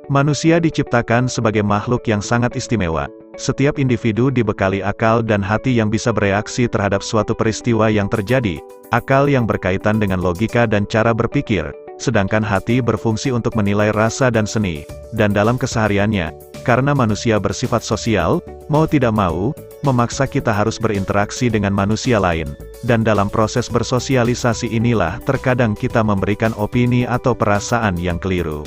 Manusia diciptakan sebagai makhluk yang sangat istimewa. Setiap individu dibekali akal dan hati yang bisa bereaksi terhadap suatu peristiwa yang terjadi, akal yang berkaitan dengan logika dan cara berpikir, sedangkan hati berfungsi untuk menilai rasa dan seni. Dan dalam kesehariannya, karena manusia bersifat sosial, mau tidak mau, memaksa kita harus berinteraksi dengan manusia lain. Dan dalam proses bersosialisasi inilah terkadang kita memberikan opini atau perasaan yang keliru.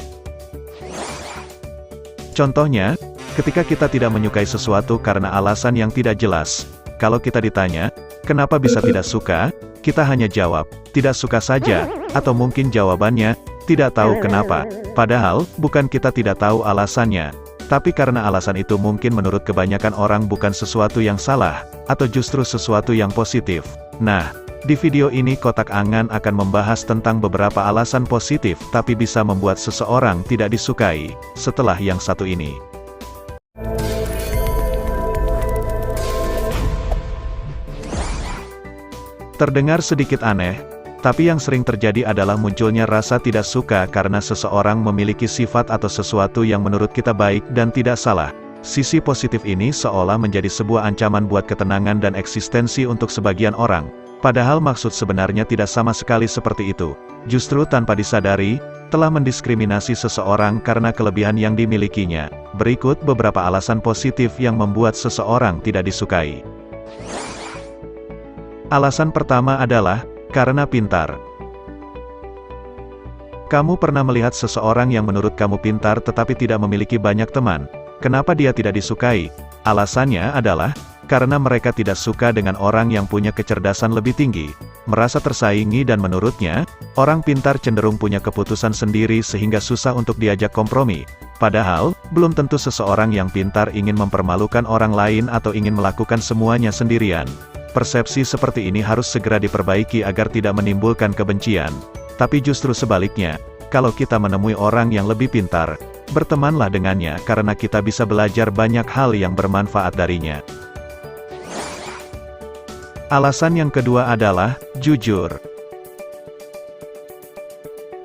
Contohnya, ketika kita tidak menyukai sesuatu karena alasan yang tidak jelas, kalau kita ditanya, kenapa bisa tidak suka, kita hanya jawab, tidak suka saja, atau mungkin jawabannya, tidak tahu kenapa. Padahal, bukan kita tidak tahu alasannya, tapi karena alasan itu mungkin menurut kebanyakan orang bukan sesuatu yang salah, atau justru sesuatu yang positif. Nah, di video ini Kotak Angan akan membahas tentang beberapa alasan positif tapi bisa membuat seseorang tidak disukai, setelah yang satu ini. Terdengar sedikit aneh, tapi yang sering terjadi adalah munculnya rasa tidak suka karena seseorang memiliki sifat atau sesuatu yang menurut kita baik dan tidak salah. Sisi positif ini seolah menjadi sebuah ancaman buat ketenangan dan eksistensi untuk sebagian orang. Padahal maksud sebenarnya tidak sama sekali seperti itu. Justru tanpa disadari, telah mendiskriminasi seseorang karena kelebihan yang dimilikinya. Berikut beberapa alasan positif yang membuat seseorang tidak disukai. Alasan pertama adalah, karena pintar. Kamu pernah melihat seseorang yang menurut kamu pintar tetapi tidak memiliki banyak teman. Kenapa dia tidak disukai? Alasannya adalah, karena mereka tidak suka dengan orang yang punya kecerdasan lebih tinggi, merasa tersaingi dan menurutnya, orang pintar cenderung punya keputusan sendiri sehingga susah untuk diajak kompromi. Padahal, belum tentu seseorang yang pintar ingin mempermalukan orang lain atau ingin melakukan semuanya sendirian. Persepsi seperti ini harus segera diperbaiki agar tidak menimbulkan kebencian. Tapi justru sebaliknya, kalau kita menemui orang yang lebih pintar, bertemanlah dengannya karena kita bisa belajar banyak hal yang bermanfaat darinya. Alasan yang kedua adalah, jujur.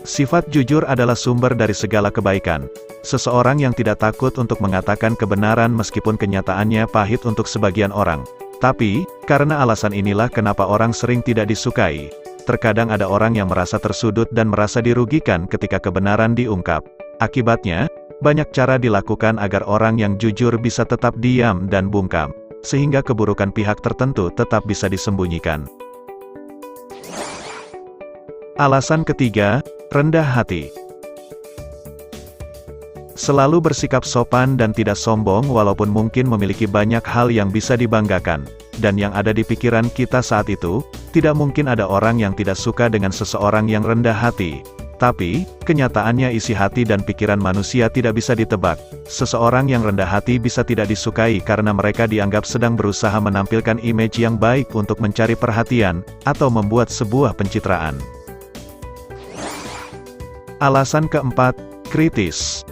Sifat jujur adalah sumber dari segala kebaikan. Seseorang yang tidak takut untuk mengatakan kebenaran meskipun kenyataannya pahit untuk sebagian orang. Tapi, karena alasan inilah kenapa orang sering tidak disukai. Terkadang ada orang yang merasa tersudut dan merasa dirugikan ketika kebenaran diungkap. Akibatnya, banyak cara dilakukan agar orang yang jujur bisa tetap diam dan bungkam, sehingga keburukan pihak tertentu tetap bisa disembunyikan. Alasan ketiga, rendah hati. Selalu bersikap sopan dan tidak sombong walaupun mungkin memiliki banyak hal yang bisa dibanggakan, dan yang ada di pikiran kita saat itu, tidak mungkin ada orang yang tidak suka dengan seseorang yang rendah hati. Tapi, kenyataannya isi hati dan pikiran manusia tidak bisa ditebak. Seseorang yang rendah hati bisa tidak disukai karena mereka dianggap sedang berusaha menampilkan image yang baik untuk mencari perhatian, atau membuat sebuah pencitraan. Alasan keempat, kritis.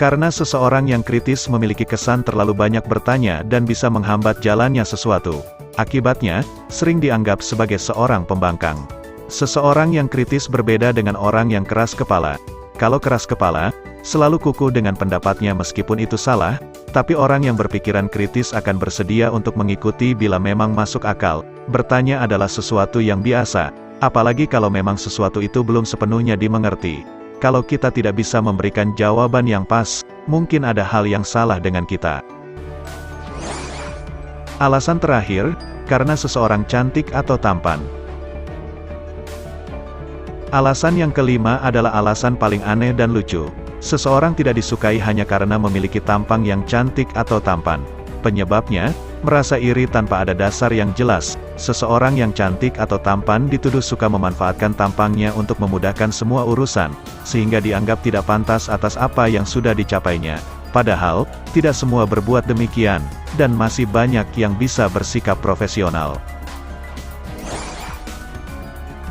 Karena seseorang yang kritis memiliki kesan terlalu banyak bertanya dan bisa menghambat jalannya sesuatu. Akibatnya, sering dianggap sebagai seorang pembangkang. Seseorang yang kritis berbeda dengan orang yang keras kepala. Kalau keras kepala, selalu kukuh dengan pendapatnya meskipun itu salah, tapi orang yang berpikiran kritis akan bersedia untuk mengikuti bila memang masuk akal. Bertanya adalah sesuatu yang biasa, apalagi kalau memang sesuatu itu belum sepenuhnya dimengerti. Kalau kita tidak bisa memberikan jawaban yang pas, mungkin ada hal yang salah dengan kita. Alasan terakhir, karena seseorang cantik atau tampan. Alasan yang kelima adalah alasan paling aneh dan lucu. Seseorang tidak disukai hanya karena memiliki tampang yang cantik atau tampan. Penyebabnya, merasa iri tanpa ada dasar yang jelas. Seseorang yang cantik atau tampan dituduh suka memanfaatkan tampangnya untuk memudahkan semua urusan, sehingga dianggap tidak pantas atas apa yang sudah dicapainya. Padahal, tidak semua berbuat demikian, dan masih banyak yang bisa bersikap profesional.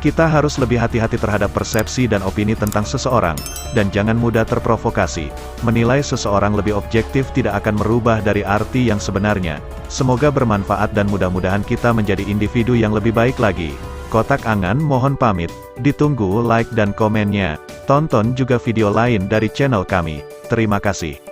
Kita harus lebih hati-hati terhadap persepsi dan opini tentang seseorang, dan jangan mudah terprovokasi. Menilai seseorang lebih objektif tidak akan merubah dari arti yang sebenarnya. Semoga bermanfaat dan mudah-mudahan kita menjadi individu yang lebih baik lagi. Kotak Angan mohon pamit, ditunggu like dan komennya. Tonton juga video lain dari channel kami. Terima kasih.